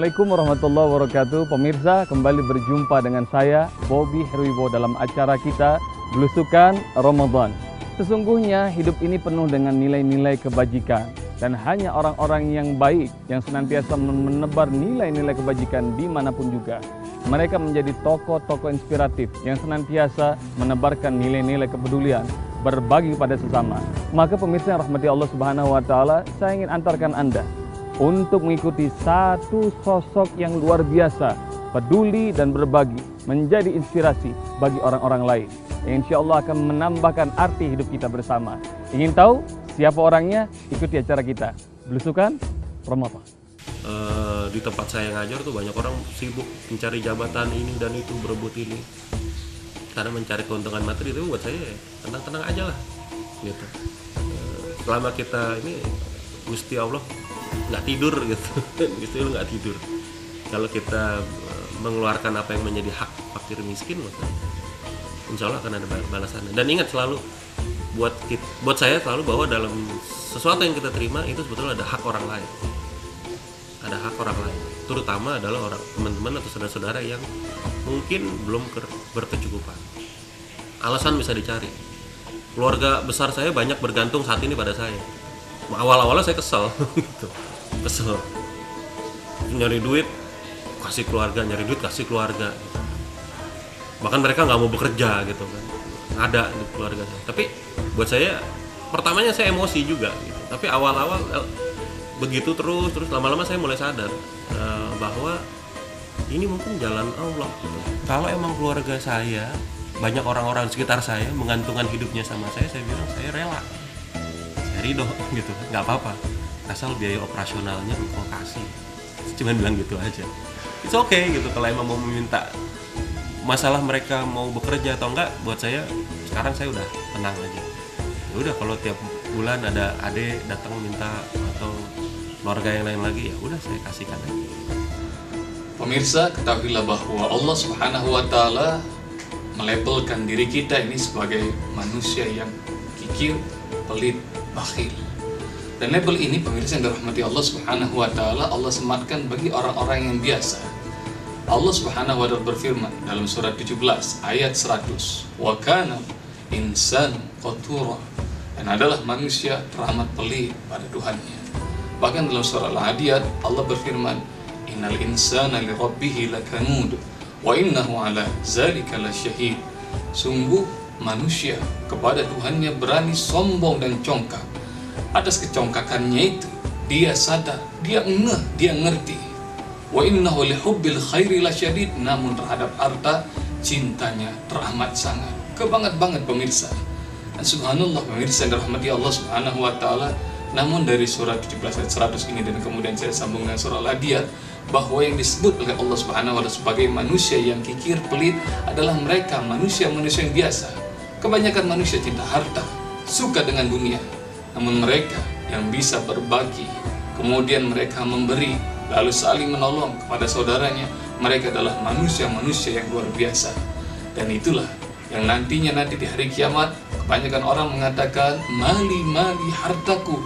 Assalamualaikum warahmatullahi wabarakatuh. Pemirsa, kembali berjumpa dengan saya, Bobby Herwibowo, dalam acara kita Belusukan Ramadan. Sesungguhnya hidup ini penuh dengan nilai-nilai kebajikan. Dan hanya orang-orang yang baik, yang senantiasa menebar nilai-nilai kebajikan dimanapun juga. Mereka menjadi tokoh-tokoh inspiratif yang senantiasa menebarkan nilai-nilai kepedulian, berbagi kepada sesama. Maka pemirsa yang rahmati Allah Subhanahu wa Ta'ala, saya ingin antarkan Anda untuk mengikuti satu sosok yang luar biasa, peduli dan berbagi, menjadi inspirasi bagi orang-orang lain, yang insya Allah akan menambahkan arti hidup kita bersama. Ingin tahu siapa orangnya? Ikuti acara kita, Belusukan Ramadan. Di tempat saya ngajar tuh banyak orang sibuk mencari jabatan ini dan itu, berebut ini, karena mencari keuntungan materi. Itu buat saya tenang-tenang aja lah gitu. Selama kita ini Gusti Allah nggak tidur gitu, Gusti Allah nggak tidur. Kalau kita mengeluarkan apa yang menjadi hak fakir miskin, maka insya Allah akan ada balasannya. Dan ingat selalu, buat saya selalu bahwa dalam sesuatu yang kita terima itu sebetulnya ada hak orang lain. Ada hak orang lain, terutama adalah teman-teman atau saudara-saudara yang mungkin belum berkecukupan. Alasan bisa dicari. Keluarga besar saya banyak bergantung saat ini pada saya. Awal-awalnya saya kesel gitu. Kesel. Nyari duit kasih keluarga, nyari duit kasih keluarga. Bahkan mereka nggak mau bekerja gitu kan. Ada di keluarga saya. Tapi buat saya pertamanya saya emosi juga gitu. Tapi awal-awal begitu terus lama-lama saya mulai sadar bahwa ini mungkin jalan Allah gitu. Kalau emang keluarga saya, banyak orang-orang sekitar saya menggantungkan hidupnya sama saya bilang saya rela, saya ridho gitu, nggak apa-apa, asal biaya operasionalnya engkau kasih. Cuman bilang gitu aja. It's okay gitu. Kalau emang mau meminta masalah mereka mau bekerja atau enggak, buat saya sekarang saya udah tenang aja. Ya udah, kalau tiap bulan ada adik datang minta atau keluarga yang lain lagi, ya udah saya kasihkan aja. Pemirsa, ketahuilah bahwa Allah Subhanahu wa Ta'ala melabelkan diri kita ini sebagai manusia yang kikir, pelit, bakhil. Dan label ini, pemirsa yang dirahmati Allah Subhanahu wa Ta'ala, Allah sematkan bagi orang-orang yang biasa. Allah Subhanahu wa Ta'ala berfirman dalam surat 17 ayat 100, wa kana insan qatura, dan adalah manusia teramat pelit pada Tuhannya. Bahkan dalam surah Al-Adiyat Allah berfirman, innal insana li rabbih lakanud wa innahu ala zalika lasyahid. Sungguh manusia kepada Tuhannya berani sombong dan congkak. Atas kecongkakannya itu dia sadar, dia ngeh, dia ngerti. Wa innahu li hubbil khairi lasyadid, namun terhadap harta cintanya teramat sangat. Kebanget-banget pemirsa. Dan subhanallah pemirsa yang dirahmati Allah Subhanahu wa Ta'ala, namun dari surat 17 ayat 100 ini dan kemudian saya sambung dengan surah Al-Adiyat, bahwa yang disebut oleh Allah Subhanahu wa Ta'ala sebagai manusia yang kikir, pelit adalah mereka manusia-manusia yang biasa. Kebanyakan manusia cinta harta, suka dengan dunia. Namun mereka yang bisa berbagi, kemudian mereka memberi, lalu saling menolong kepada saudaranya, mereka adalah manusia-manusia yang luar biasa. Dan itulah yang nantinya nanti di hari kiamat, kebanyakan orang mengatakan mali hartaku.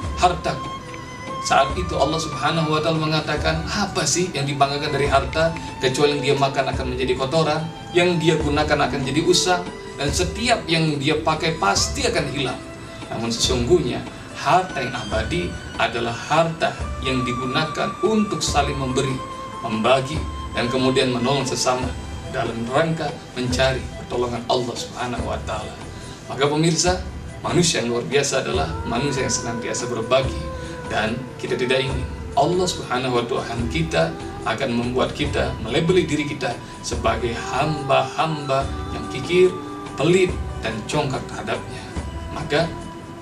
Saat itu Allah Subhanahu wa Ta'ala mengatakan, apa sih yang dibanggakan dari harta, kecuali yang dia makan akan menjadi kotoran, yang dia gunakan akan jadi usang, dan setiap yang dia pakai pasti akan hilang. Namun sesungguhnya harta yang abadi adalah harta yang digunakan untuk saling memberi, membagi, dan kemudian menolong sesama dalam rangka mencari pertolongan Allah Subhanahu wa Ta'ala. Maka pemirsa, manusia yang luar biasa adalah manusia yang senantiasa berbagi. Dan kita tidak ingin Allah Subhanahu wa Ta'ala kita akan membuat kita melabeli diri kita sebagai hamba-hamba yang kikir, pelit, dan congkak terhadapnya. Maka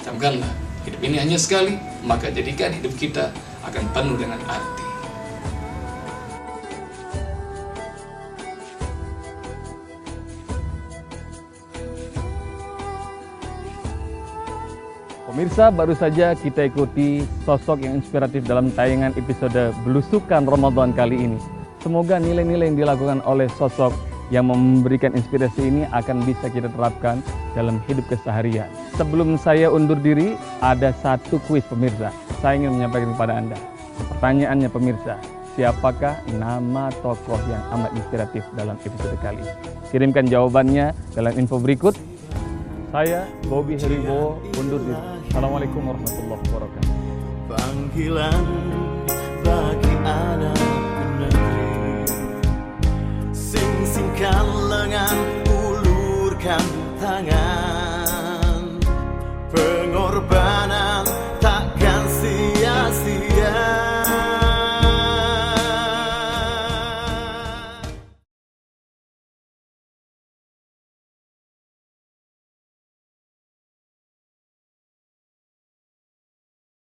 camkanlah, hidup ini hanya sekali, maka jadikan hidup kita akan penuh dengan arti. Pemirsa, baru saja kita ikuti sosok yang inspiratif dalam tayangan episode Belusukan Ramadan kali ini. Semoga nilai-nilai yang dilakukan oleh sosok yang memberikan inspirasi ini akan bisa kita terapkan dalam hidup keseharian. Sebelum saya undur diri, ada satu kuis pemirsa. Saya ingin menyampaikan kepada Anda. Pertanyaannya pemirsa, siapakah nama tokoh yang amat inspiratif dalam episode kali ini? Kirimkan jawabannya dalam info berikut. Saya Bobby Heribowo undur diri. Assalamualaikum warahmatullahi wabarakatuh. Panggilan bagi anak negeri, sing-singkan lengan, ulurkan tangan.